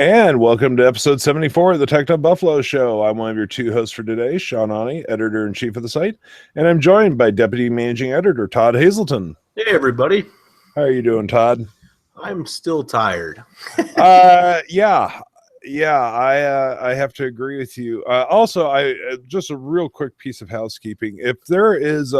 And welcome to episode 74 of the TechnoBuffalo Show. I'm one of your two hosts for today, Sean, editor-in-chief of the site, and I'm joined by Deputy Managing Editor Todd Hazelton. Hey, everybody. How are you doing, Todd? I'm still tired. Yeah, I have to agree with you. Also, just a real quick piece of housekeeping. If there is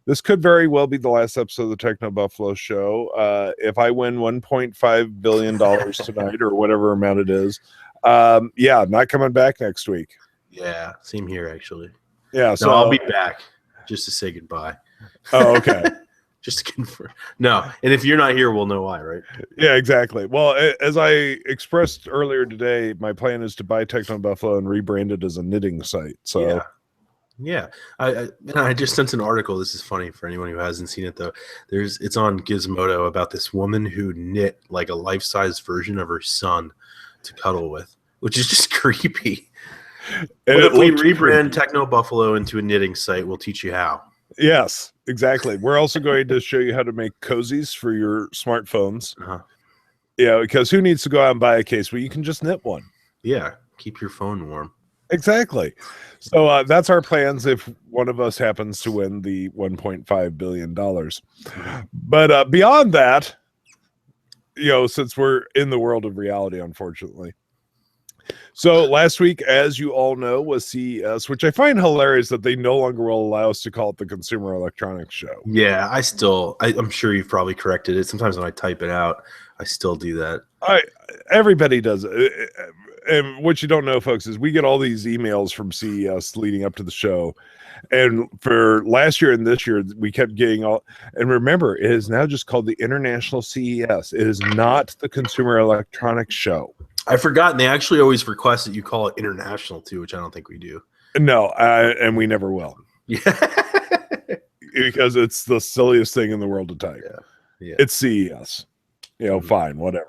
this could very well be the last episode of the TechnoBuffalo Show. If I win $1.5 billion tonight or whatever amount it is, not coming back next week. Yeah, same here, actually. Yeah, so I'll be back just to say goodbye. Oh, okay. Just to confirm. No, and if you're not here, we'll know why, right? Yeah, exactly. Well, as I expressed earlier today, my plan is to buy TechnoBuffalo and rebrand it as a knitting site. So. Yeah. I just sent an article. This is funny for anyone who hasn't seen it though. It's on Gizmodo about this woman who knit like a life-size version of her son to cuddle with, which is just creepy. And if we rebrand TechnoBuffalo into a knitting site, we'll teach you how. Yes, exactly. We're also going to show you how to make cozies for your smartphones. Yeah, because who needs to go out and buy a case? Well, you can just knit one. Yeah, keep your phone warm. Exactly. So that's our plans if one of us happens to win the $1.5 billion. But beyond that, since we're in the world of reality, unfortunately. So last week, as you all know, was CES, which I find hilarious that they no longer will allow us to call it the Consumer Electronics Show. Yeah, I'm sure you've probably corrected it. Sometimes when I type it out, I still do that. Everybody does it. And what you don't know, folks, is we get all these emails from CES leading up to the show. And for last year and this year, we kept getting all. And remember, it is now just called the International CES. It is not the Consumer Electronics Show. I forgot. And they actually always request that you call it international, too, which I don't think we do. No, and we never will. Yeah. Because it's the silliest thing in the world to type. Yeah. It's CES. Fine, whatever.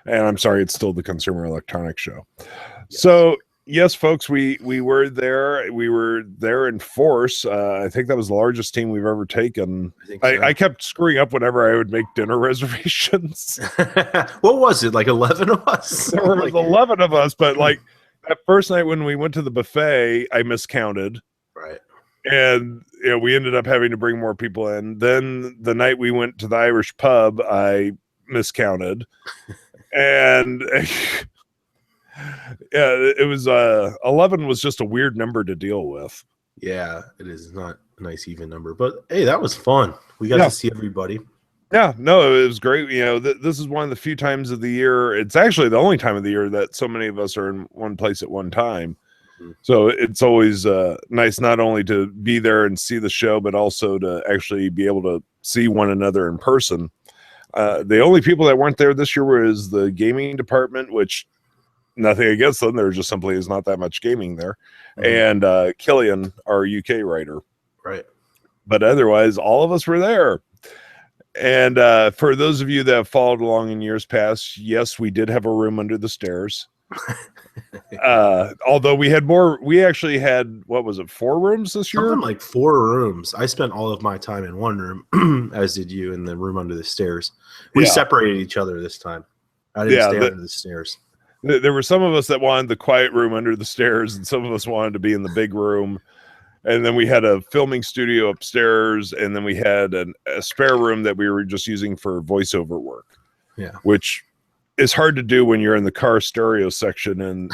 And I'm sorry, it's still the Consumer Electronics Show. Yes. So, yes, folks, we were there. We were there in force. I think that was the largest team we've ever taken. I kept screwing up whenever I would make dinner reservations. What was it, like 11 of us? There were 11 of us, but like that first night when we went to the buffet, I miscounted. Right. And we ended up having to bring more people in. Then the night we went to the Irish pub, I miscounted. And it was 11 was just a weird number to deal with. Yeah, it is. It's not a nice even number, but hey, that was fun. We got to see everybody. Yeah, no, it was great. This is one of the few times of the year. It's actually the only time of the year that so many of us are in one place at one time. So it's always nice not only to be there and see the show, but also to actually be able to see one another in person. The only people that weren't there this year was the gaming department, which nothing against them. There just simply is not that much gaming there. And Killian, our UK writer. Right. But otherwise, all of us were there. And for those of you that have followed along in years past, yes, we did have a room under the stairs. Although we actually had, what was it, 4 rooms this year? Something like 4 rooms. I spent all of my time in one room, as did you, in the room under the stairs. We separated each other this time. I didn't stay under the stairs. There were some of us that wanted the quiet room under the stairs, and some of us wanted to be in the big room. And then we had a filming studio upstairs, and then we had a spare room that we were just using for voiceover work. Yeah. Which is hard to do when you're in the car stereo section, and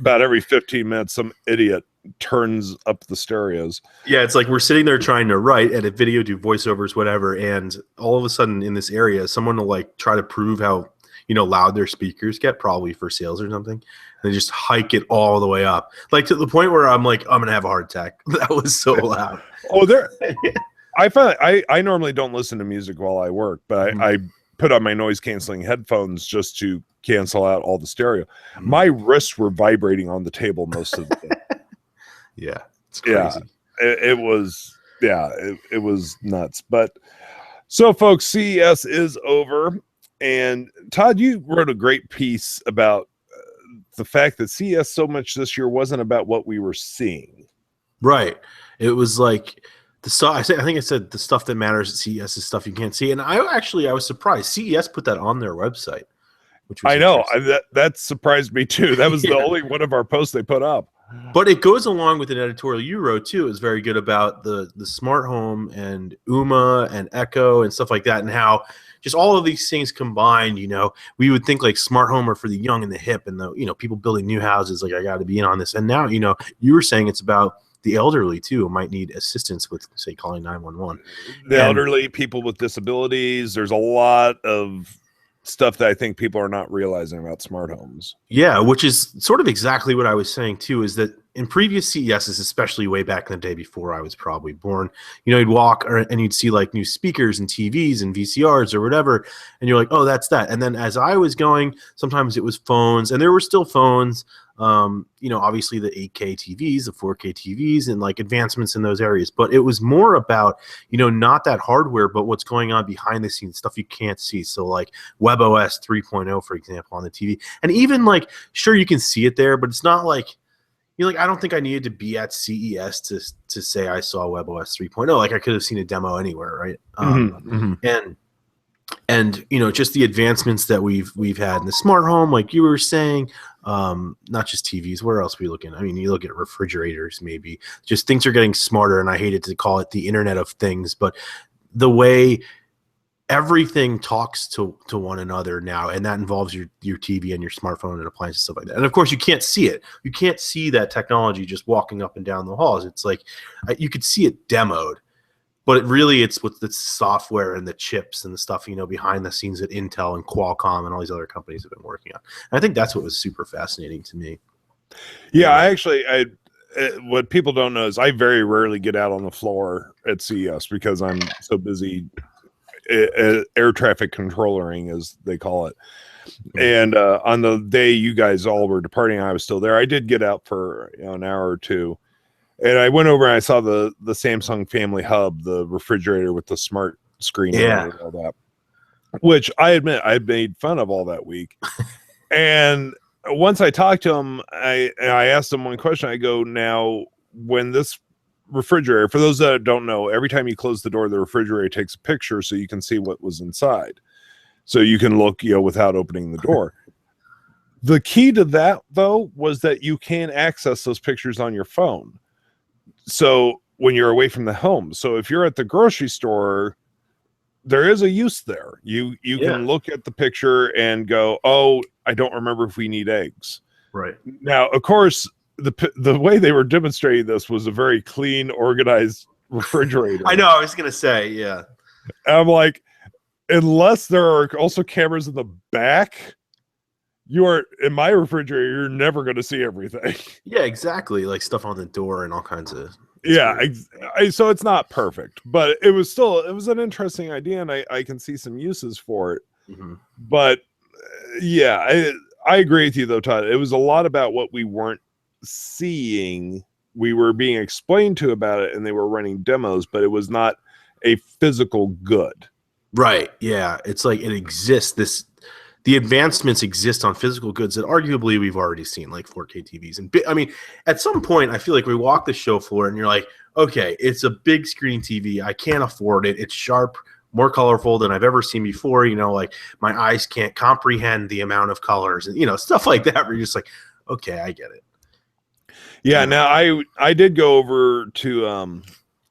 about every 15 minutes, some idiot turns up the stereos. Yeah, it's like we're sitting there trying to write, edit video, do voiceovers, whatever, and all of a sudden in this area, someone will like try to prove how loud their speakers get, probably for sales or something. And they just hike it all the way up, like to the point where I'm like, I'm gonna have a heart attack. That was so loud. I find I normally don't listen to music while I work, but I put on my noise canceling headphones just to cancel out all the stereo. My wrists were vibrating on the table most of the day. Yeah, it's crazy. It was nuts. But so, folks, CES is over. And Todd, you wrote a great piece about the fact that CES so much this year wasn't about what we were seeing. Right. It was like the stuff. I think I said the stuff that matters at CES is stuff you can't see. And I was surprised. CES put that on their website, which was I know that surprised me too. That was the only one of our posts they put up. But it goes along with an editorial you wrote too. It was very good about the smart home and Uma and Echo and stuff like that, and how just all of these things combined. We would think like smart home are for the young and the hip and the people building new houses. Like, I got to be in on this. And now you were saying it's about the elderly too, who might need assistance with, say, calling 911. The elderly, people with disabilities. There's a lot of stuff that I think people are not realizing about smart homes. Yeah, which is sort of exactly what I was saying too, is that in previous CESs, especially way back in the day before I was probably born, you'd walk and you'd see like new speakers and TVs and VCRs or whatever, and you're like, oh, that's that. And then as I was going, sometimes it was phones, and there were still phones, obviously the 8K TVs, the 4K TVs, and like advancements in those areas. But it was more about, not that hardware, but what's going on behind the scenes, stuff you can't see. So like WebOS 3.0, for example, on the TV. And even like, sure, you can see it there, but it's not like, I don't think I needed to be at CES to say I saw WebOS 3.0. Like, I could have seen a demo anywhere, right? And just the advancements that we've had in the smart home, like you were saying, not just TVs. Where else are we looking? I mean, you look at refrigerators, maybe. Just things are getting smarter, and I hated to call it the Internet of Things, but the way everything talks to one another now, and that involves your TV and your smartphone and appliances and stuff like that. And of course, you can't see it. You can't see that technology just walking up and down the halls. It's like you could see it demoed, but it's with the software and the chips and the stuff behind the scenes that Intel and Qualcomm and all these other companies have been working on. And I think that's what was super fascinating to me. Yeah, what people don't know is I very rarely get out on the floor at CES because I'm so busy air traffic controllering, as they call it. And on the day you guys all were departing, I was still there. I did get out for an hour or two, and I went over and I saw the Samsung Family Hub, the refrigerator with the smart screen and all that, which I admit I made fun of all that week. And once I talked to him, I asked him one question. I go, now, when this refrigerator, for those that don't know, every time you close the door, the refrigerator takes a picture so you can see what was inside, so you can look without opening the door. The key to that, though, was that you can access those pictures on your phone, so when you're away from the home. So if you're at the grocery store, there is a use there. You can look at the picture and go, oh, I don't remember if we need eggs right now. Of course, the way they were demonstrating this was a very clean, organized refrigerator. I know. I was going to say, yeah. I'm like, unless there are also cameras in the back, you are in my refrigerator. You're never going to see everything. Yeah, exactly. Like stuff on the door and all kinds of. So it's not perfect, but it was an interesting idea, and I can see some uses for it. Mm-hmm. But I agree with you though, Todd. It was a lot about what we weren't seeing. We were being explained to about it, and they were running demos, but it was not a physical good. Right. Yeah. It's like it exists. The advancements exist on physical goods that arguably we've already seen, like 4K TVs. And I mean, at some point, I feel like we walk the show floor and you're like, okay, it's a big screen TV. I can't afford it. It's sharp, more colorful than I've ever seen before. Like my eyes can't comprehend the amount of colors and, stuff like that, where you're just like, okay, I get it. Yeah. Now I did go over to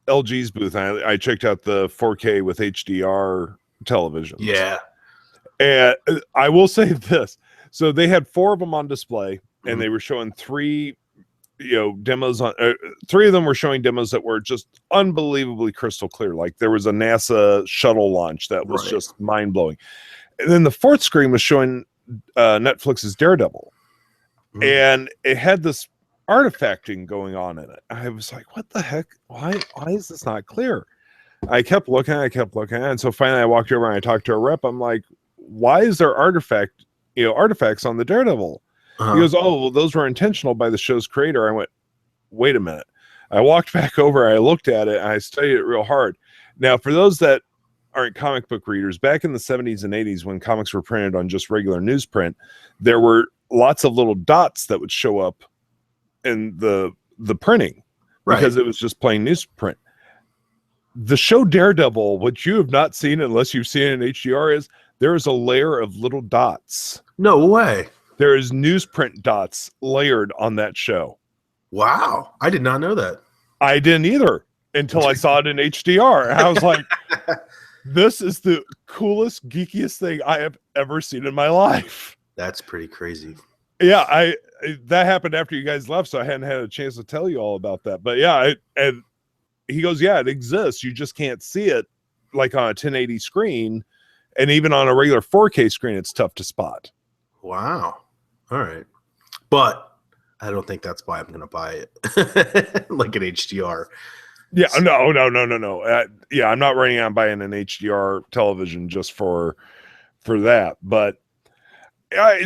LG's booth. I checked out the 4K with HDR television. Yeah. And I will say this. So they had 4 of them on display, and they were showing 3, demos on 3 of them were showing demos that were just unbelievably crystal clear. Like there was a NASA shuttle launch that was just mind blowing. And then the 4th screen was showing Netflix's Daredevil, and it had this artifacting going on in it. I was like, what the heck? Why is this not clear? I kept looking, and so finally I walked over and I talked to a rep. I'm like, why is there artifacts on the Daredevil? He goes, oh, well, those were intentional by the show's creator. I went, wait a minute. I walked back over, I looked at it, and I studied it real hard. Now, for those that aren't comic book readers, back in the 70s and 80s when comics were printed on just regular newsprint, there were lots of little dots that would show up in the printing because it was just plain newsprint. The show Daredevil, what you have not seen unless you've seen it in HDR, is there is a layer of little dots. No way. There is newsprint dots layered on that show. Wow. I did not know that. I didn't either until I saw it in HDR. And I was like, this is the coolest, geekiest thing I have ever seen in my life. That's pretty crazy. Yeah, that happened after you guys left, so I hadn't had a chance to tell you all about that. But yeah, and he goes, yeah, it exists. You just can't see it like on a 1080 screen. And even on a regular 4K screen, it's tough to spot. Wow. All right. But I don't think that's why I'm going to buy it. Like an HDR. Yeah, no. Yeah, I'm not running on buying an HDR television just for that. But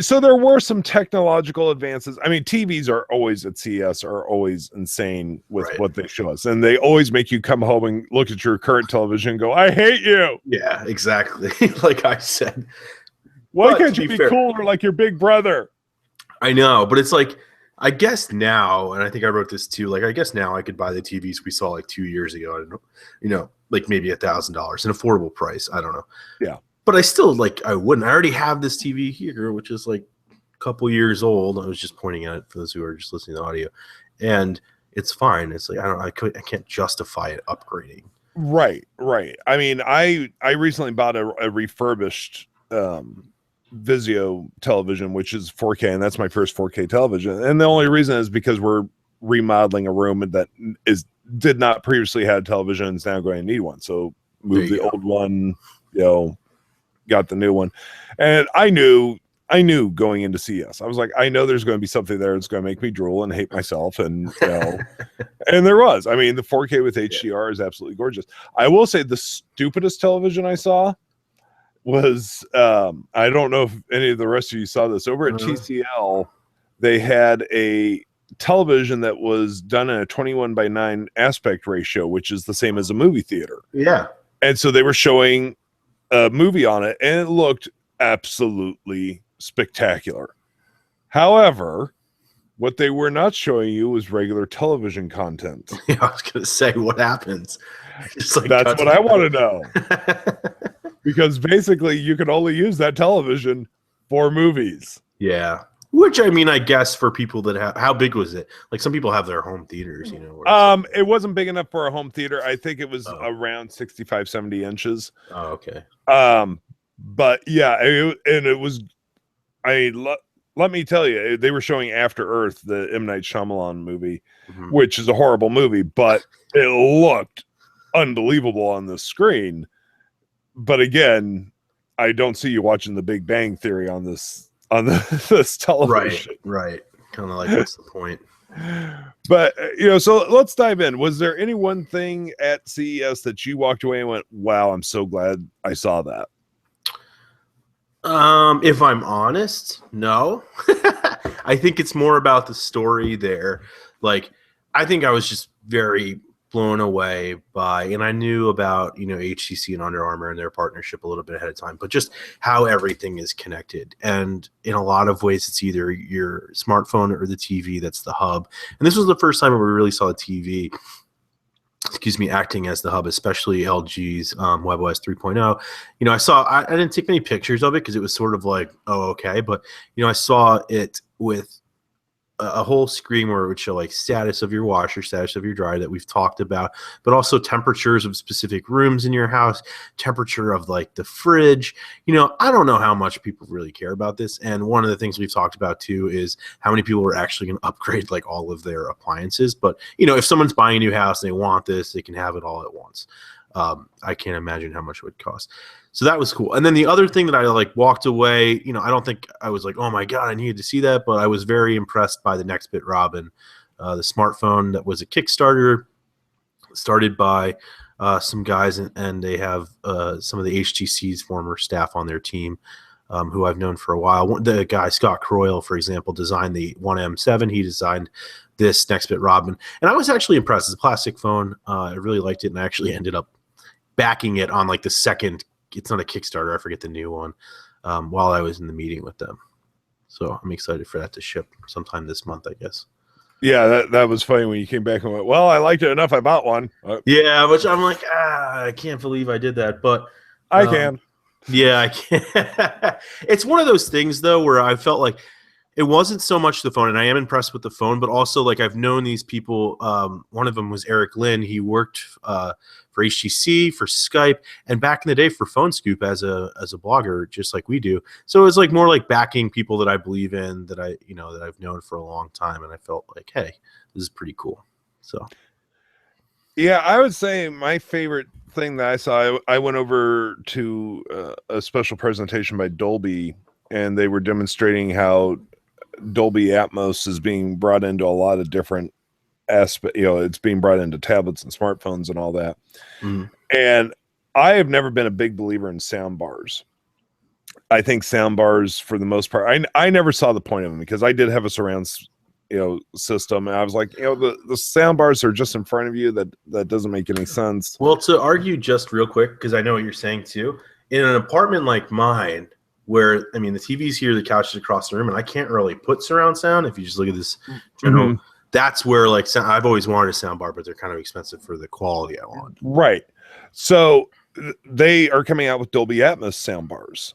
so there were some technological advances. I mean, TVs are always at CES are always insane with what they show us. And they always make you come home and look at your current television and go, I hate you. Yeah, exactly. Like I said. Why can't you be cooler like your big brother? I know, but it's like, I guess now, and I think I wrote this too, like, I guess now I could buy the TVs we saw like 2 years ago. I don't know, you know, like maybe $1,000, an affordable price. I don't know. Yeah. But I still, like, I wouldn't. I already have this TV here, which is like a couple years old. I was just pointing at it for those who are just listening to audio. And it's fine. It's like, I can't justify it upgrading. Right. I mean, I recently bought a refurbished Vizio television, which is 4K, and that's my first 4K television. And the only reason is because we're remodeling a room that did not previously have television and is now going to need one. So move the old one, you know, got the new one. And I knew going into CES, I was like, I know there's going to be something there that's going to make me drool and hate myself. And, you know, and there was. I mean, the 4K with HDR is absolutely gorgeous. I will say the stupidest television I saw was, I don't know if any of the rest of you saw this, over at TCL, they had a television that was done in a 21:9 aspect ratio, which is the same as a movie theater. Yeah. And so they were showing a movie on it, and it looked absolutely spectacular. However, what they were not showing you was regular television content. Yeah, I was going to say, what happens? Like, that's what I want to know. Because basically, you can only use that television for movies. Yeah. Which, I mean, I guess for people that have, how big was it? Like, some people have their home theaters, you know. It wasn't big enough for a home theater. I think it was around 65, 70 inches. Oh, okay. But yeah, it was, let me tell you, they were showing After Earth, the M. Night Shyamalan movie, which is a horrible movie, but it looked unbelievable on the screen. But again, I don't see you watching The Big Bang Theory on this television. Right. Kind of like, what's the point? But, you know, so let's dive in. Was there any one thing at CES that you walked away and went, wow, I'm so glad I saw that? If I'm honest, no. I think it's more about the story there. Like, I think I was just very blown away by, and I knew about, you know, HTC and Under Armour and their partnership a little bit ahead of time, but just how everything is connected. And in a lot of ways, it's either your smartphone or the TV that's the hub. And this was the first time we really saw the TV, acting as the hub, especially LG's WebOS 3.0. You know, I didn't take many pictures of it because it was sort of like, oh, okay. But, you know, I saw it with a whole screen where it would show like status of your washer, status of your dryer that we've talked about, but also temperatures of specific rooms in your house, temperature of like the fridge. You know, I don't know how much people really care about this. And one of the things we've talked about too is how many people are actually going to upgrade like all of their appliances. But, you know, if someone's buying a new house and they want this, they can have it all at once. I can't imagine how much it would cost. So that was cool. And then the other thing that I like walked away, you know, I don't think I was like, oh my God, I needed to see that, but I was very impressed by the Nextbit Robin, the smartphone that was a Kickstarter started by some guys, and they have some of the HTC's former staff on their team who I've known for a while. The guy, Scott Croyle, for example, designed the 1M7. He designed this Nextbit Robin. And I was actually impressed. It's a plastic phone. I really liked it, and I actually ended up backing it on like the second, it's not a Kickstarter, I forget the new one, while I was in the meeting with them. So I'm excited for that to ship sometime this month, I guess. Yeah, that was funny when you came back and went, well, I liked it enough, I bought one. Yeah, which I'm like, I can't believe I did that, but I can. Yeah, I can't. It's one of those things though where I felt like it wasn't so much the phone, and I am impressed with the phone, but also like I've known these people. One of them was Eric Lynn. He worked for HTC, for Skype, and back in the day for Phone Scoop as a blogger, just like we do. So it was like more like backing people that I believe in, that I've known for a long time, and I felt like, hey, this is pretty cool. So yeah, I would say my favorite thing that I saw, I went over to a special presentation by Dolby, and they were demonstrating how Dolby Atmos is being brought into a lot of different aspects. It's being brought into tablets and smartphones and all that. And I have never been a big believer in sound bars. I think sound bars, for the most part, I never saw the point of them, because I did have a surround system, and I was like, the sound bars are just in front of you. That doesn't make any sense. Well, to argue just real quick, because I know what you're saying too, in an apartment like mine, where, I mean, the TV's here, the couch is across the room, and I can't really put surround sound. If you just look at this general, that's where, like, I've always wanted a sound bar, but they're kind of expensive for the quality I want. Right. So they are coming out with Dolby Atmos sound bars.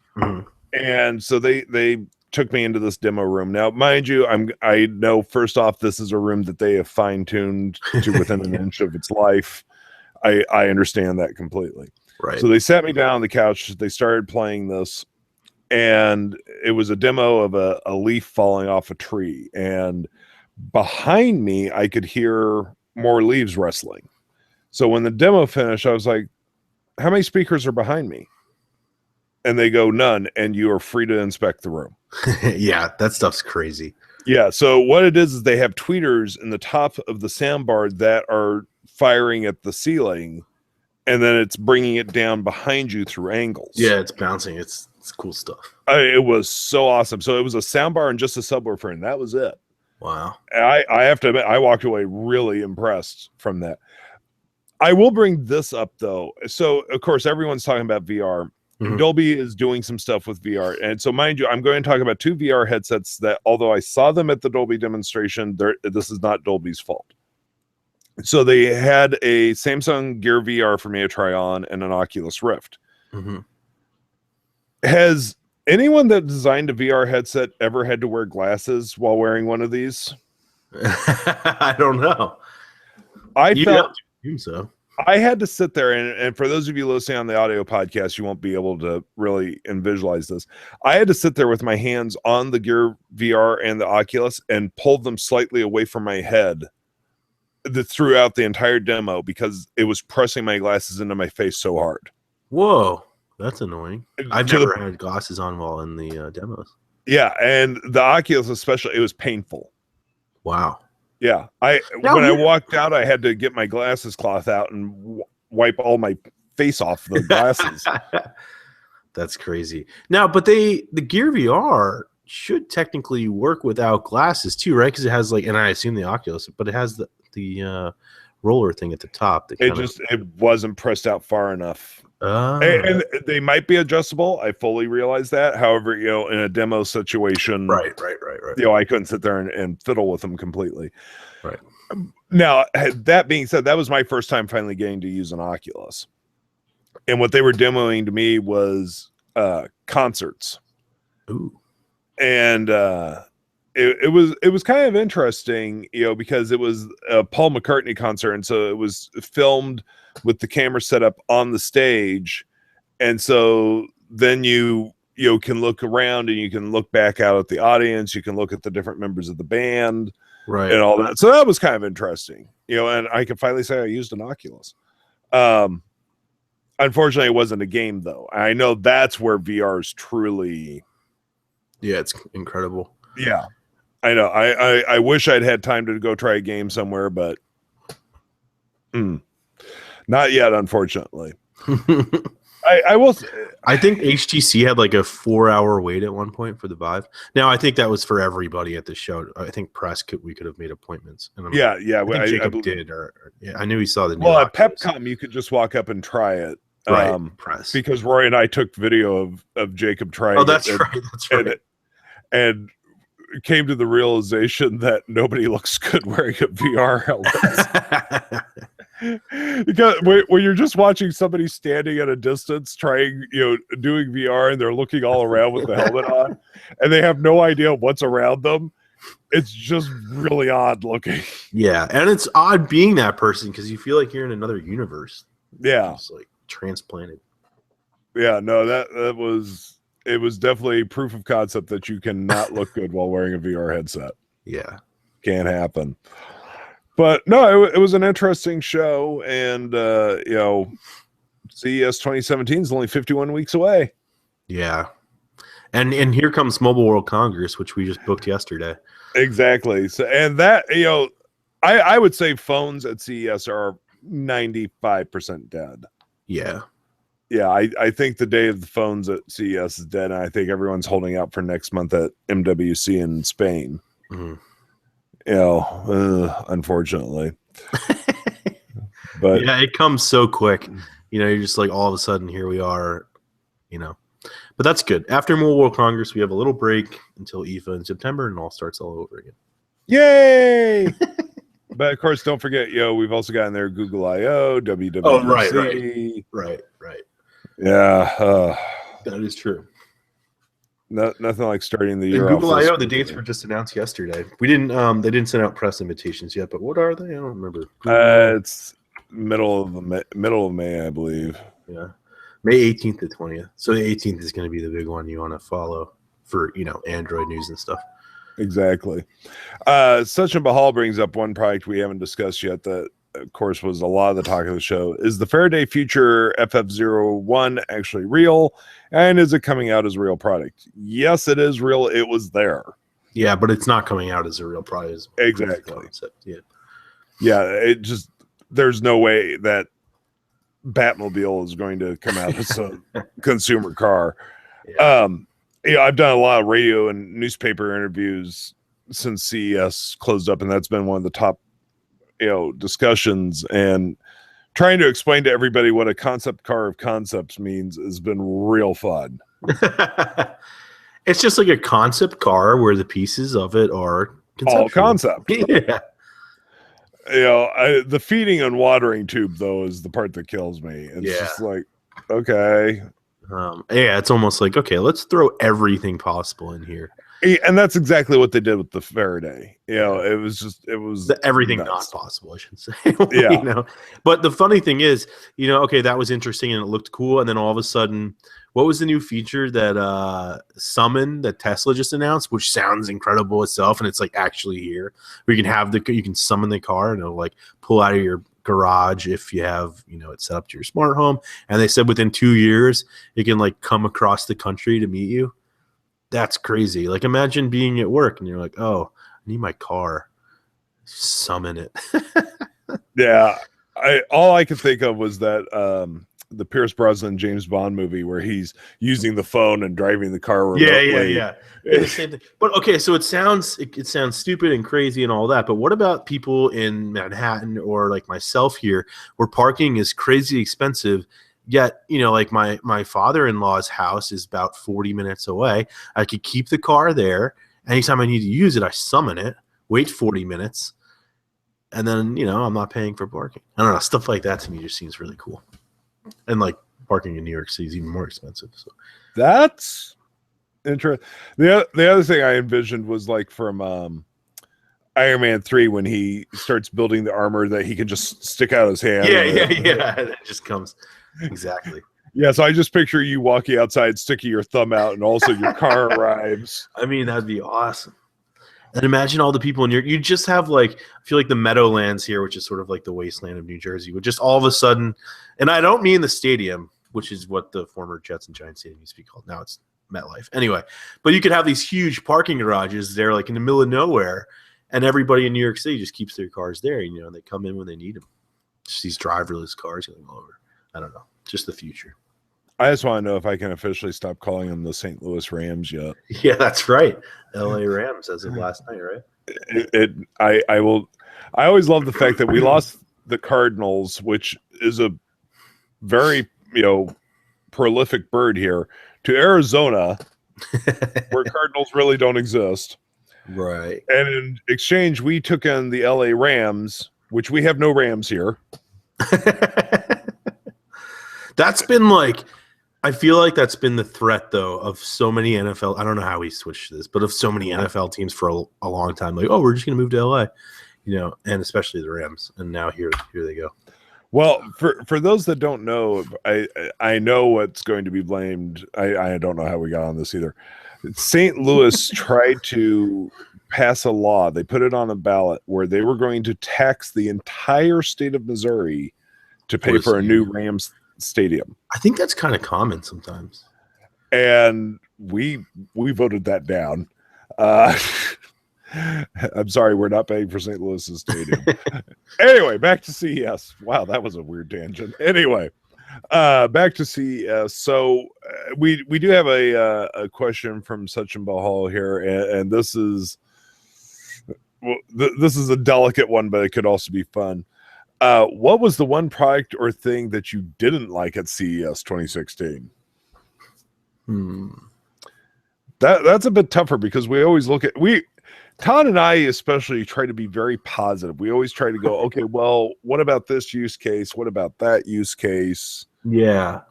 And so they took me into this demo room. Now, mind you, I know, first off, this is a room that they have fine-tuned to within an inch of its life. I understand that completely. Right. So they sat me down on the couch. They started playing this, and it was a demo of a leaf falling off a tree. And behind me, I could hear more leaves rustling. So when the demo finished, I was like, how many speakers are behind me? And they go, none, and you are free to inspect the room. Yeah, that stuff's crazy. Yeah, so what it is they have tweeters in the top of the soundbar that are firing at the ceiling, and then it's bringing it down behind you through angles. Yeah, it's bouncing. It's cool stuff. It was so awesome. So it was a soundbar and just a subwoofer, and that was it. Wow. And I have to admit, I walked away really impressed from that. I will bring this up, though. So, of course, everyone's talking about VR. Dolby is doing some stuff with VR. And so, mind you, I'm going to talk about two VR headsets that, although I saw them at the Dolby demonstration, this is not Dolby's fault. So they had a Samsung Gear VR for me to try on and an Oculus Rift. Has anyone that designed a VR headset ever had to wear glasses while wearing one of these? I don't know. I felt so. I had to sit there, and for those of you listening on the audio podcast, you won't be able to really visualize this. I had to sit there with my hands on the Gear VR and the Oculus and pull them slightly away from my head throughout the entire demo, because it was pressing my glasses into my face so hard. Whoa, that's annoying. I've never had glasses on while in the demos. Yeah, and the Oculus especially, it was painful. Wow. Yeah, when I walked out, I had to get my glasses cloth out and wipe all my face off the glasses. That's crazy. Now, but the Gear VR should technically work without glasses too, right? Because it has and I assume the Oculus, but it has the roller thing at the top. It wasn't pressed out far enough. And they might be adjustable. I fully realize that. However, in a demo situation, right. I couldn't sit there and fiddle with them completely. Right. Now, that being said, that was my first time finally getting to use an Oculus. And what they were demoing to me was concerts. Ooh. And it was kind of interesting, because it was a Paul McCartney concert, and so it was filmed with the camera set up on the stage, and so then you can look around and you can look back out at the audience, you can look at the different members of the band, right, and all that. So that was kind of interesting, and I can finally say I used an Oculus. Unfortunately, it wasn't a game though. I know that's where VR is truly, it's incredible. Yeah, I know. I wish I'd had time to go try a game somewhere, but not yet, unfortunately. I will. I think HTC had like a 4-hour wait at one point for the Vive. Now, I think that was for everybody at the show. I think we could have made appointments. And yeah. I think Jacob did. I knew he saw the new Well, at Oculus. PepCom, you could just walk up and try it. Right. Press. Because Roy and I took video of Jacob trying it. Oh, that's right. That's right. And came to the realization that nobody looks good wearing a VR helmet. Because when you're just watching somebody standing at a distance trying, doing VR, and they're looking all around with the helmet on, and they have no idea what's around them, it's just really odd looking. Yeah, and it's odd being that person because you feel like you're in another universe. Yeah, It's like transplanted. yeah, no, it was definitely proof of concept that you cannot look good while wearing a VR headset. Yeah, Can't happen. But no, it was an interesting show, and CES 2017 is only 51 weeks away. yeah, and here comes Mobile World Congress, which we just booked yesterday. Exactly. So, and that I would say phones at CES are 95% dead. Yeah. Yeah, I think the day of the phones at CES is dead, and I think everyone's holding out for next month at MWC in Spain. Mm-hmm. Unfortunately. But yeah, it comes so quick. You're just like all of a sudden here we are, But that's good. After Mobile World Congress, we have a little break until IFA in September, and it all starts all over again. Yay! But of course, don't forget, we've also got in there Google I/O, WWDC. Oh, right. Yeah, that is true. Nothing like starting the And year. Google I/O, the dates were just announced yesterday. We didn't. They didn't send out press invitations yet, but what are they? I don't remember. It's middle of May, I believe. Yeah, May 18th to 20th. So the 18th is going to be the big one you want to follow for Android news and stuff. Exactly. Sachin Bahal brings up one product we haven't discussed yet that, of course, was a lot of the talk of the show. Is the Faraday Future FF01 actually real? And is it coming out as a real product? Yes, it is real. It was there. Yeah, but it's not coming out as a real product. Exactly. Yeah. Yeah, it just, there's no way that Batmobile is going to come out as a consumer car. Yeah. I've done a lot of radio and newspaper interviews since CES closed up, and that's been one of the top, discussions. And trying to explain to everybody what a concept car of concepts means has been real fun. It's just like a concept car where the pieces of it are all concept. Yeah. The feeding and watering tube, though, is the part that kills me. It's just like, okay. It's almost like, okay, let's throw everything possible in here. And that's exactly what they did with the Faraday. It was everything nuts. Not possible, I should say. Yeah. But the funny thing is, okay, that was interesting and it looked cool. And then all of a sudden, what was the new feature that Summon that Tesla just announced, which sounds incredible itself, and it's like actually here, where you can summon the car and it'll like pull out of your garage if you have it set up to your smart home. And they said within 2 years it can like come across the country to meet you. That's crazy. Like imagine being at work and you're like, oh, I need my car. Summon it. Yeah. All I could think of was that the Pierce Brosnan James Bond movie where he's using the phone and driving the car remotely. Yeah. The same thing. But okay, so it sounds stupid and crazy and all that. But what about people in Manhattan or like myself here, where parking is crazy expensive? Yet, like my father-in-law's house is about 40 minutes away. I could keep the car there. Anytime I need to use it, I summon it, wait 40 minutes, and then, I'm not paying for parking. I don't know. Stuff like that to me just seems really cool. And like parking in New York City is even more expensive. So that's interesting. The other thing I envisioned was like from Iron Man 3 when he starts building the armor that he can just stick out his hand. Yeah. It just comes. Exactly. Yeah, so I just picture you walking outside, sticking your thumb out, and also your car arrives. I mean, that'd be awesome. And imagine all the people in you just have like, I feel like the Meadowlands here, which is sort of like the wasteland of New Jersey, would just all of a sudden, and I don't mean the stadium, which is what the former Jets and Giants Stadium used to be called. Now it's MetLife. Anyway, but you could have these huge parking garages there, like in the middle of nowhere, and everybody in New York City just keeps their cars there. And they come in when they need them. Just these driverless cars going over. I don't know. Just the future. I just want to know if I can officially stop calling them the St. Louis Rams yet. Yeah, that's right. LA Rams as of last night, right? I always love the fact that we lost the Cardinals, which is a very, prolific bird here, to Arizona, where Cardinals really don't exist. Right. And in exchange, we took in the LA Rams, which we have no Rams here. That's been like, I feel like that's been the threat though of so many NFL. I don't know how we switched this, but of so many NFL teams for a long time, like, oh, we're just going to move to LA, and especially the Rams. And now here they go. Well, for those that don't know, I know what's going to be blamed. I don't know how we got on this either. St. Louis tried to pass a law. They put it on a ballot where they were going to tax the entire state of Missouri to pay for a new Rams stadium. I think that's kind of common sometimes. And we voted that down. I'm sorry, we're not paying for St. Louis's stadium. Anyway, back to CES. Wow, that was a weird tangent. Anyway, back to CES. So we do have a question from Sachin Bahal here, and this is a delicate one, but it could also be fun. What was the one product or thing that you didn't like at CES 2016? That's a bit tougher because we always look at Todd and I especially try to be very positive. We always try to go, okay, well, what about this use case? What about that use case? Yeah.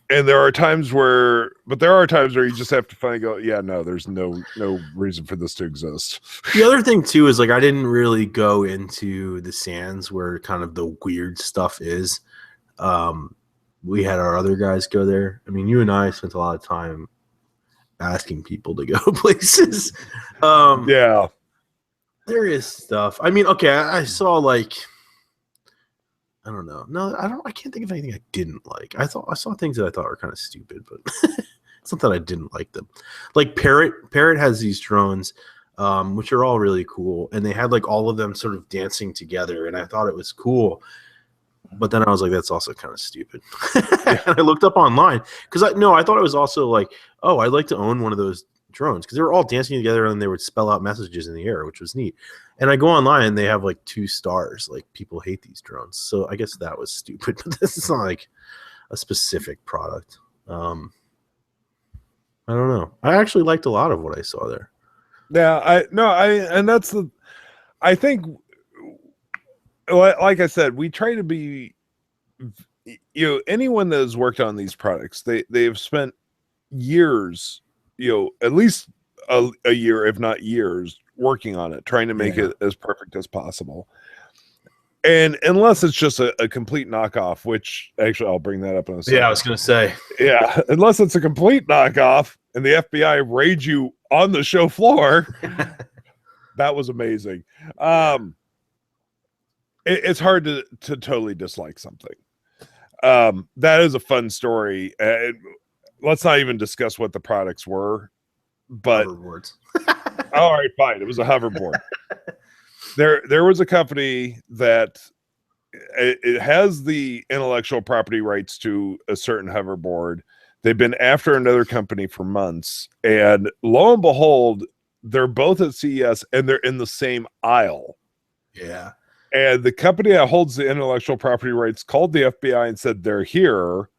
And there are times where you just have to finally go, yeah, no, there's no reason for this to exist. The other thing too is like I didn't really go into the Sands where kind of the weird stuff is. We had our other guys go there. I mean, you and I spent a lot of time asking people to go places. Yeah, there is stuff. I mean, okay, I saw like, I don't know. No, I can't think of anything I didn't like. I saw things that I thought were kind of stupid, but it's not that I didn't like them. Like Parrot has these drones, which are all really cool, and they had like all of them sort of dancing together, and I thought it was cool. But then I was like, that's also kind of stupid. And I looked up online because I thought it was also like, oh, I'd like to own one of those drones because they were all dancing together and they would spell out messages in the air, which was neat. And I go online and they have like 2 stars. Like people hate these drones. So I guess that was stupid, but this is not like a specific product. I don't know. I actually liked a lot of what I saw there. Yeah, I think, like I said, we try to be, anyone that has worked on these products, they've spent years, at least a year, if not years, working on it, trying to make it as perfect as possible. And unless it's just a complete knockoff, which actually I'll bring that up in a second. Yeah, I was going to say. Yeah, unless it's a complete knockoff and the FBI raid you on the show floor, that was amazing. It's hard to totally dislike something. That is a fun story. Let's not even discuss what the products were. But hoverboards. All right, fine. It was a hoverboard. There was a company that it has the intellectual property rights to a certain hoverboard. They've been after another company for months, and lo and behold, they're both at CES and they're in the same aisle. Yeah. And the company that holds the intellectual property rights called the FBI and said they're here.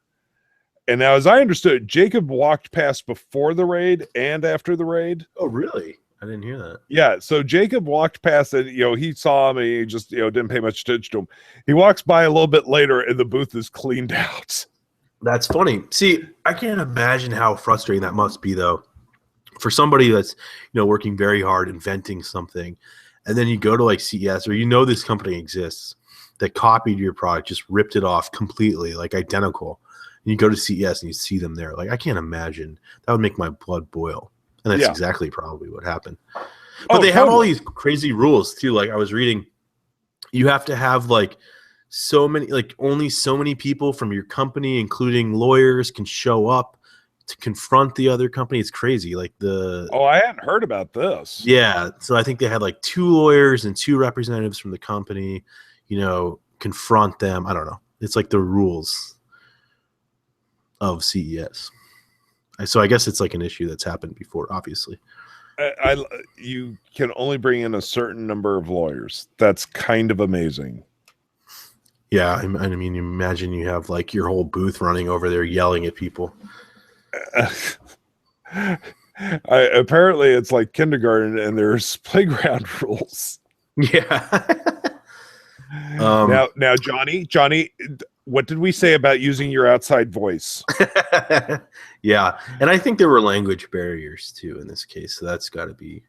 And now, as I understood, Jacob walked past before the raid and after the raid. Oh, really? I didn't hear that. Yeah, so Jacob walked past it. He saw him and he just, didn't pay much attention to him. He walks by a little bit later and the booth is cleaned out. That's funny. See, I can't imagine how frustrating that must be, though, for somebody that's, working very hard, inventing something. And then you go to like CES or this company exists that copied your product, just ripped it off completely, like identical. And you go to CES and you see them there. Like, I can't imagine. That would make my blood boil. And that's exactly probably what happened. But they have all these crazy rules too. Like I was reading, you have to have like so many, like only so many people from your company, including lawyers, can show up to confront the other company. It's crazy. Like I hadn't heard about this. Yeah. So I think they had like 2 lawyers and 2 representatives from the company, confront them. I don't know. It's like the rules of CES. So I guess it's like an issue that's happened before, obviously. You can only bring in a certain number of lawyers. That's kind of amazing. Yeah. I mean, imagine you have like your whole booth running over there yelling at people. Apparently it's like kindergarten and there's playground rules. Yeah. Now, Johnny, what did we say about using your outside voice? Yeah, and I think there were language barriers too in this case, so that's got to be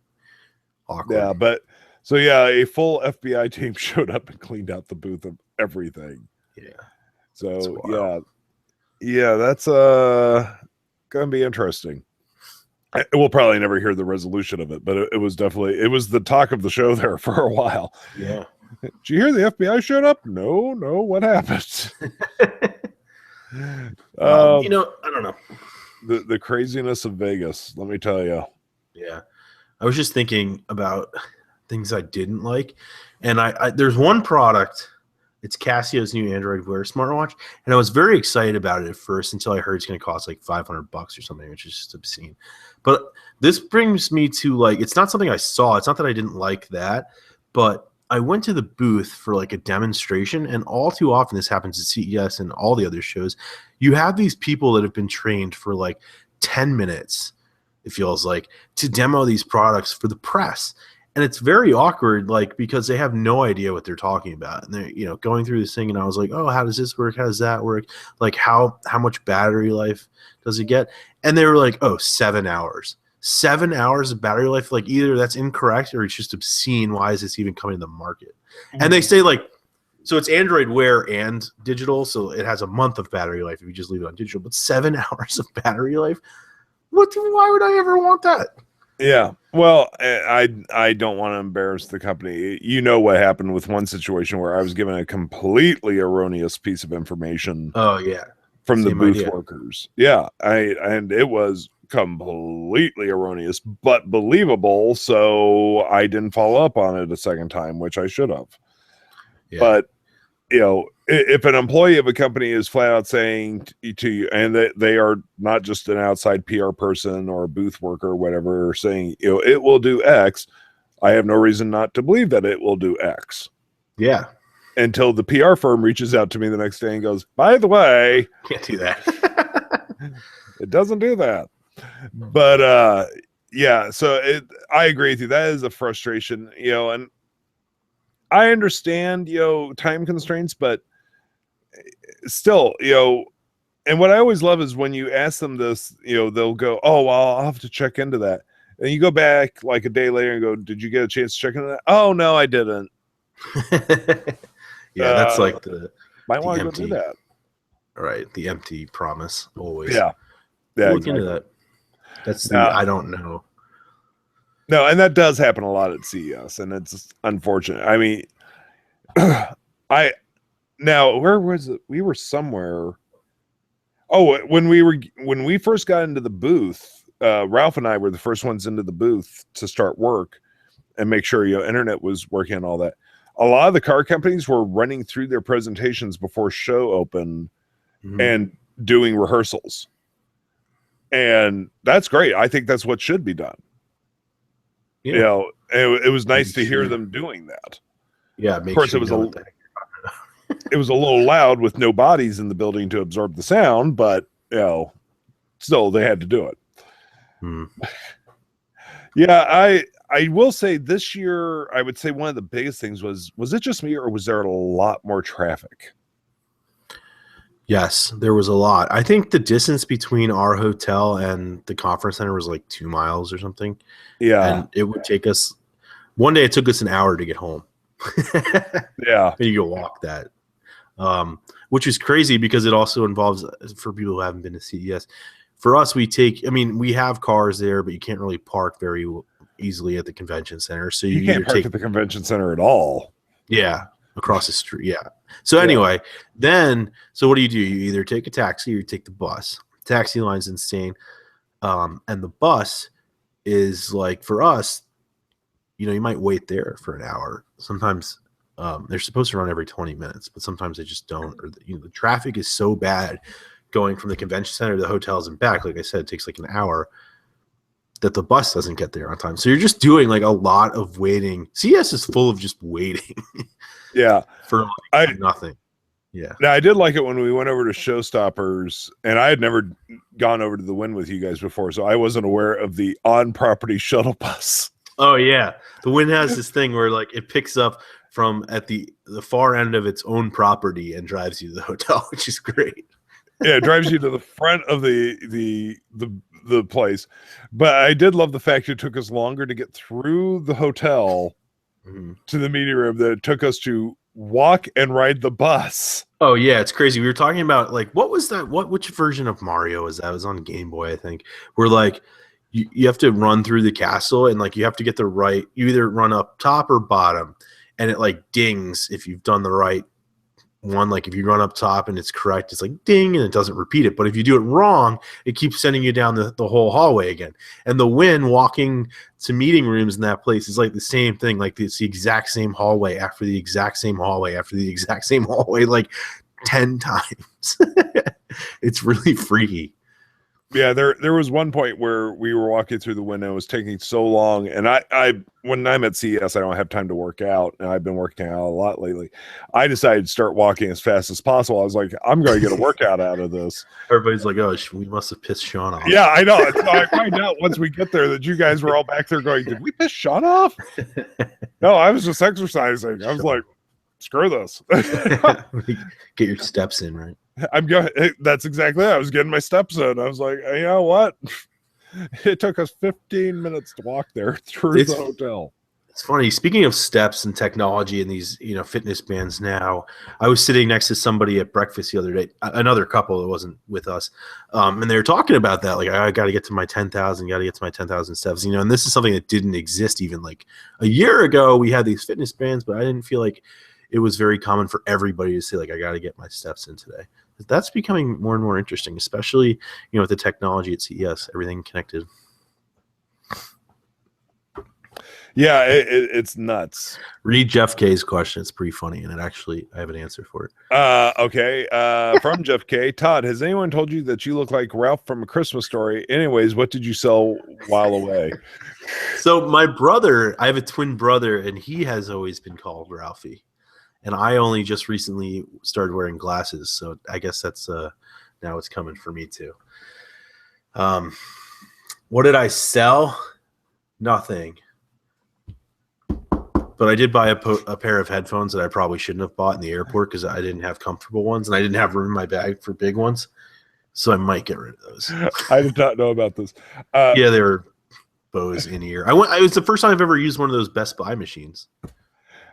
awkward. Yeah, but so yeah, a full FBI team showed up and cleaned out the booth of everything. Yeah. So yeah, that's gonna be interesting. We'll probably never hear the resolution of it, but it was the talk of the show there for a while. Yeah. Did you hear the FBI showed up? No, what happened? I don't know. The craziness of Vegas, let me tell you. Yeah. I was just thinking about things I didn't like. And I there's one product, it's Casio's new Android Wear smartwatch. And I was very excited about it at first until I heard it's going to cost like $500 or something, which is just obscene. But this brings me to like, it's not something I saw. It's not that I didn't like that, but I went to the booth for like a demonstration, and all too often this happens at CES and all the other shows. You have these people that have been trained for like 10 minutes, it feels like, to demo these products for the press. And it's very awkward, like, because they have no idea what they're talking about. And they're, going through this thing, and I was like, oh, how does this work? How does that work? Like, how much battery life does it get? And they were like, oh, 7 hours. 7 hours of battery life, like either that's incorrect or it's just obscene. Why is this even coming to the market? Mm-hmm. And they say like, so it's Android Wear and digital, so it has a month of battery life if you just leave it on digital, but 7 hours of battery life? Why would I ever want that? Yeah, well, I don't want to embarrass the company. You know what happened with one situation where I was given a completely erroneous piece of information. Oh yeah, from the booth workers. Yeah, and it was completely erroneous but believable, so I didn't follow up on it a second time, which I should have. Yeah. But if an employee of a company is flat out saying to you, and they are not just an outside PR person or a booth worker or whatever, saying it will do X, I have no reason not to believe that it will do X. Yeah. Until the PR firm reaches out to me the next day and goes, by the way, can't do that. It doesn't do that. But yeah, so I agree with you. That is a frustration, and I understand, time constraints, but still, and what I always love is when you ask them this, they'll go, oh, well, I'll have to check into that. And you go back like a day later and go, did you get a chance to check into that? Oh, no, I didn't. Yeah, that's like might want to go do that. Right, the empty promise always. Yeah, look into that. That's I don't know. No, and that does happen a lot at CES, and it's unfortunate. I mean, where was it? We were somewhere. Oh, when we first got into the booth, Ralph and I were the first ones into the booth to start work and make sure internet was working and all that. A lot of the car companies were running through their presentations before show open and doing rehearsals. And that's great. I think that's what should be done. Yeah. It was nice to hear them doing that. Yeah. Of course, it was it was a little loud with no bodies in the building to absorb the sound, but still they had to do it. Yeah, I will say this year, I would say one of the biggest things was it just me, or was there a lot more traffic? Yes, there was a lot. I think the distance between our hotel and the conference center was like 2 miles or something. Yeah. And it would take us, one day it took us an hour to get home. Yeah. And you go walk that. Which is crazy because it also involves, for people who haven't been to CES, for us, we have cars there, but you can't really park very easily at the convention center. So you can't park at the convention center at all. Yeah. Across the street. Yeah. So anyway, so what do? You either take a taxi or you take the bus. Taxi line's insane. And the bus is like, for us, you might wait there for an hour. Sometimes they're supposed to run every 20 minutes, but sometimes they just don't. Or the traffic is so bad going from the convention center to the hotels and back. Like I said, it takes like an hour that the bus doesn't get there on time. So you're just doing like a lot of waiting. CES is full of just waiting. Yeah. For nothing. Yeah. Now, I did like it when we went over to Showstoppers, and I had never gone over to the Wynn with you guys before, so I wasn't aware of the on-property shuttle bus. Oh, yeah. The Wynn has this thing where like it picks up from at the far end of its own property and drives you to the hotel, which is great. Yeah, it drives you to the front of the place. But I did love the fact it took us longer to get through the hotel to the meeting room than it took us to walk and ride the bus. Oh yeah, it's crazy. We were talking about like what was that? Which version of Mario was that? It was on Game Boy, I think. Where like you have to run through the castle and like you have to get the right. You either run up top or bottom, and it like dings if you've done the right one. Like if you run up top and it's correct, it's like ding and it doesn't repeat it. But if you do it wrong, it keeps sending you down the whole hallway again. And the Win walking to meeting rooms in that place is like the same thing. Like it's the exact same hallway after the exact same hallway after the exact same hallway, like 10 times. It's really freaky. Yeah, there was one point where we were walking through the window. It was taking so long, and I when I'm at CES, I don't have time to work out, and I've been working out a lot lately. I decided to start walking as fast as possible. I was like, I'm going to get a workout out of this. Everybody's like, oh, we must have pissed Sean off. Yeah, I know. So I find out once we get there that you guys were all back there going, did we piss Sean off? No, I was just exercising. I was like, screw this. Get your steps in, right? I'm going. That's exactly it. I was getting my steps in. I was like, you know what? It took us 15 minutes to walk there through the hotel. It's funny. Speaking of steps and technology and these, fitness bands now, I was sitting next to somebody at breakfast the other day, another couple that wasn't with us, and they were talking about that. Like, I got to get to my 10,000, got to get to my 10,000 steps, and this is something that didn't exist even like a year ago. We had these fitness bands, but I didn't feel like it was very common for everybody to say, like, I got to get my steps in today. That's becoming more and more interesting, especially, with the technology at CES, everything connected. Yeah, it's nuts. Read Jeff K's question. It's pretty funny, and I have an answer for it. Okay. From Jeff K. Todd, has anyone told you that you look like Ralph from A Christmas Story? Anyways, what did you sell while away? So my brother, I have a twin brother, and he has always been called Ralphie. And I only just recently started wearing glasses, so I guess that's now it's coming for me too. What did I sell? Nothing. But I did buy a pair of headphones that I probably shouldn't have bought in the airport because I didn't have comfortable ones, and I didn't have room in my bag for big ones. So I might get rid of those. I did not know about this. Yeah, they were Bose in-ear. It was the first time I've ever used one of those Best Buy machines.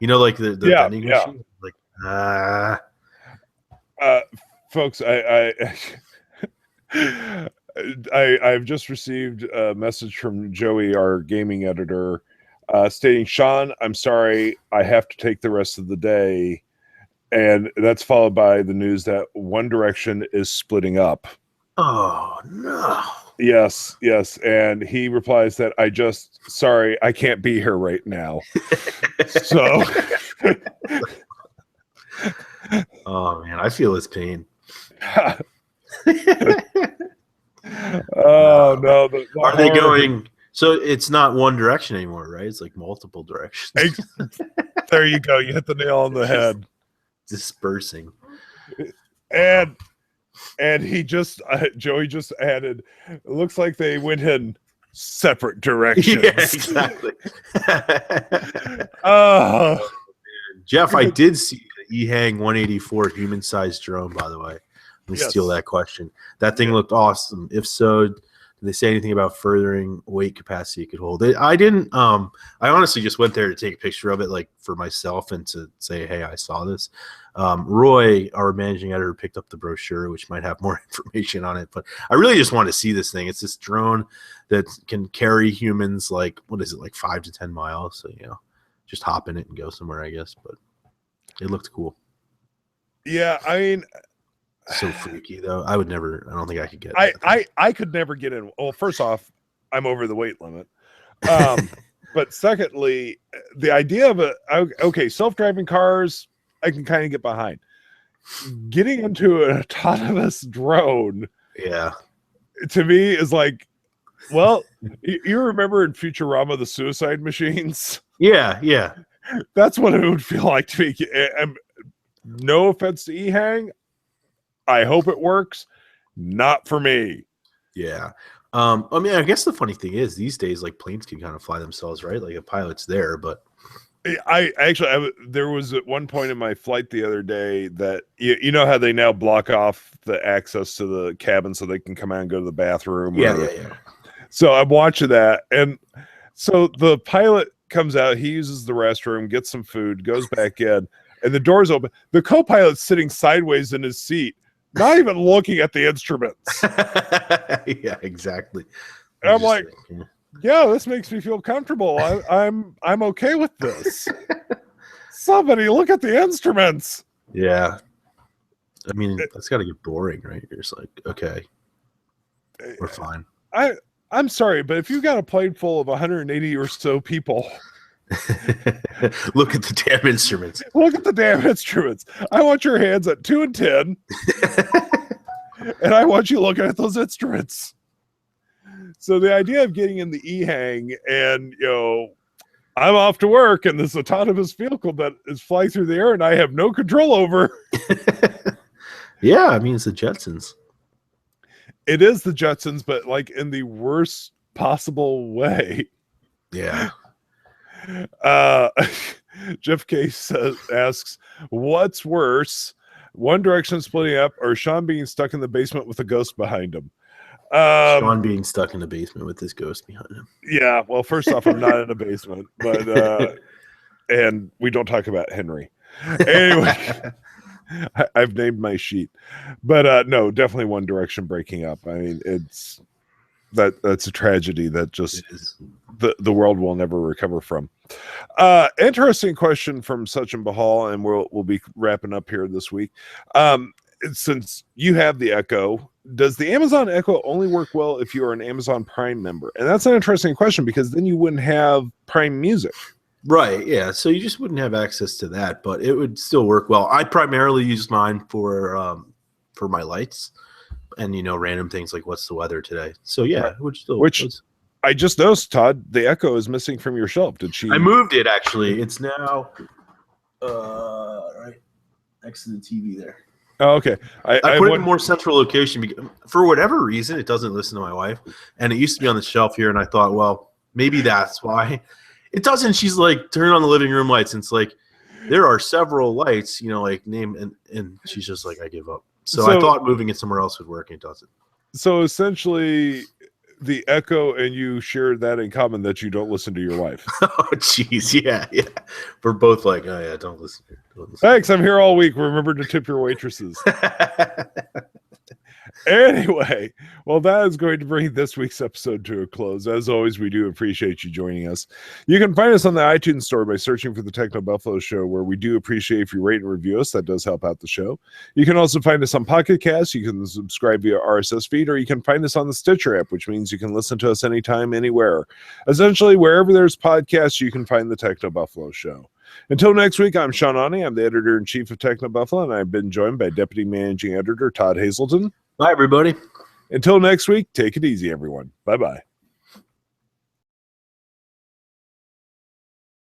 Like the vending machine? Like, folks, I've just received a message from Joey, our gaming editor, stating, Sean, I'm sorry, I have to take the rest of the day. And that's followed by the news that One Direction is splitting up. Oh, no. Yes. And he replies that sorry, I can't be here right now. So. Oh, man, I feel his pain. Oh, no. Are they going? So it's not One Direction anymore, right? It's like multiple directions. There you go. You hit the nail on the head. Dispersing. And he Joey just added, it looks like they went in separate directions. Yeah, exactly. Jeff, I did see the EHang 184 human-sized drone, by the way. Let me steal that question. That thing looked awesome. If so, did they say anything about furthering weight capacity it could hold? I didn't. I honestly just went there to take a picture of it, like for myself, and to say, hey, I saw this. Roy, our managing editor, picked up the brochure, which might have more information on it. But I really just want to see this thing. It's this drone that can carry humans, like 5 to 10 miles. So, just hop in it and go somewhere, I guess. But it looked cool. Yeah, I mean, so freaky though. I don't think I could get it. I could never get in. Well, first off, I'm over the weight limit. But secondly, the idea of self-driving cars, I can kind of get behind. Getting into an autonomous drone, to me is like, well, you remember in Futurama the suicide machines? Yeah. That's what it would feel like to me. No offense to EHang, I hope it works. Not for me. Yeah. I mean, I guess the funny thing is these days, like planes can kind of fly themselves, right? Like a pilot's there, but There was at one point in my flight the other day that you know how they now block off the access to the cabin so they can come out and go to the bathroom. Yeah. So I'm watching that, and so the pilot comes out, he uses the restroom, gets some food, goes back in, and the door's open. The co-pilot's sitting sideways in his seat, not even looking at the instruments. Yeah, exactly. And I'm like, yeah, this makes me feel comfortable. I'm okay with this. Somebody look at the instruments. Yeah. I mean, that's got to get boring, right? You're just like, okay, we're fine. I'm sorry, but if you got a plane full of 180 or so people, look at the damn instruments. Look at the damn instruments. I want your hands at 2 and 10, and I want you looking at those instruments. So the idea of getting in the E-hang and, I'm off to work and this autonomous vehicle that is flying through the air and I have no control over. Yeah, I mean, it's the Jetsons. It is the Jetsons, but like in the worst possible way. Yeah. Jeff Case asks, what's worse, One Direction splitting up or Sean being stuck in the basement with a ghost behind him? Sean being stuck in the basement with his ghost behind him. Yeah, well, first off, I'm not in a basement, but and we don't talk about Henry. Anyway, I've named my sheet, but no, definitely One Direction breaking up. I mean, that's a tragedy that just the world will never recover from. Interesting question from Sachin Bahal, and we'll be wrapping up here this week. Since you have the Echo, does the Amazon Echo only work well if you are an Amazon Prime member? And that's an interesting question because then you wouldn't have Prime Music. Right, yeah. So you just wouldn't have access to that, but it would still work well. I primarily use mine for my lights and, random things like what's the weather today. So, yeah, it would still... I just noticed, Todd, the Echo is missing from your shelf. Did she... I moved it, actually. It's now right next to the TV there. Oh, okay. I put it in a more central location because, for whatever reason, it doesn't listen to my wife. And it used to be on the shelf here, and I thought, well, maybe that's why. It doesn't. She's like, turn on the living room lights. And it's like, there are several lights, like name, and she's just like, I give up. So I thought moving it somewhere else would work, and it doesn't. So essentially, the Echo and you share that in common that you don't listen to your wife. Oh, jeez. Yeah. We're both like, oh, yeah, don't listen. Thanks. I'm here all week. Remember to tip your waitresses. Anyway, well, that is going to bring this week's episode to a close. As always, we do appreciate you joining us. You can find us on the iTunes store by searching for the TechnoBuffalo Show, where we do appreciate if you rate and review us. That does help out the show. You can also find us on Pocket Cast. You can subscribe via RSS feed, or you can find us on the Stitcher app, which means you can listen to us anytime, anywhere. Essentially, wherever there's podcasts, you can find the TechnoBuffalo Show. Until next week, I'm Sean Ani. I'm the editor-in-chief of TechnoBuffalo, and I've been joined by Deputy Managing Editor Todd Hazelton. Bye, everybody. Until next week, take it easy, everyone. Bye-bye.